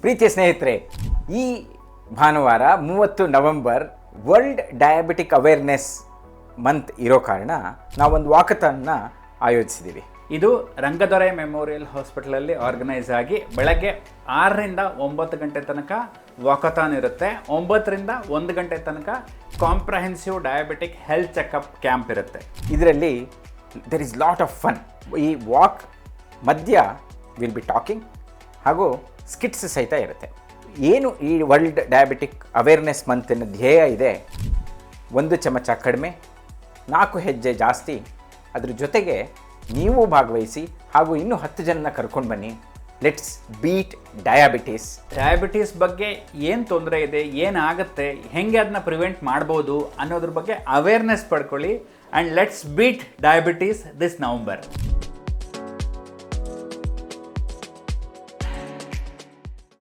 ಪ್ರೀತಿಯ ಸ್ನೇಹಿತರೆ, ಈ ಭಾನುವಾರ 30 November world diabetic awareness month ಇರೋ ಕಾರಣ ನಾವೊಂದು ವಾಕಥಾನ್ನ ಆಯೋಜಿಸಿದ್ದೀವಿ. ಇದು ರಂಗದೊರೆ ಮೆಮೋರಿಯಲ್ ಹಾಸ್ಪಿಟಲಲ್ಲಿ ಆರ್ಗನೈಸ್ ಆಗಿ ಬೆಳಗ್ಗೆ 6ರಿಂದ 9 ಗಂಟೆ ತನಕ ವಾಕಥಾನ್ ಇರುತ್ತೆ. 9ರಿಂದ 1 ಗಂಟೆ ತನಕ comprehensive diabetic health checkup camp ಇರುತ್ತೆ. ಇದರಲ್ಲಿ there is lot of fun. ಈ ವಾಕ್ ಮಧ್ಯ ವಿಲ್ ಬಿ ಟಾಕಿಂಗ್ ಹಾಗೂ ಸ್ಕಿಟ್ಸ್ ಸಹಿತ ಇರುತ್ತೆ. ಏನು ಈ ವರ್ಲ್ಡ್ ಡಯಾಬಿಟಿಕ್ ಅವೇರ್ನೆಸ್ ಮಂತಿನ ಧ್ಯೇಯ ಇದೆ, 1 ಚಮಚ ಕಡಿಮೆ 4 ಹೆಜ್ಜೆ ಜಾಸ್ತಿ. ಅದ್ರ ಜೊತೆಗೆ ನೀವು ಭಾಗವಹಿಸಿ ಹಾಗೂ ಇನ್ನೂ 10 ಜನನ ಕರ್ಕೊಂಡು ಬನ್ನಿ. ಲೆಟ್ಸ್ ಬೀಟ್ ಡಯಾಬಿಟೀಸ್ ಬಗ್ಗೆ ಏನು ತೊಂದರೆ ಇದೆ, ಏನಾಗುತ್ತೆ, ಹೆಂಗೆ ಅದನ್ನ ಪ್ರಿವೆಂಟ್ ಮಾಡ್ಬೋದು ಅನ್ನೋದ್ರ ಬಗ್ಗೆ ಅವೇರ್ನೆಸ್ ಪಡ್ಕೊಳ್ಳಿ. And let's beat diabetes this November.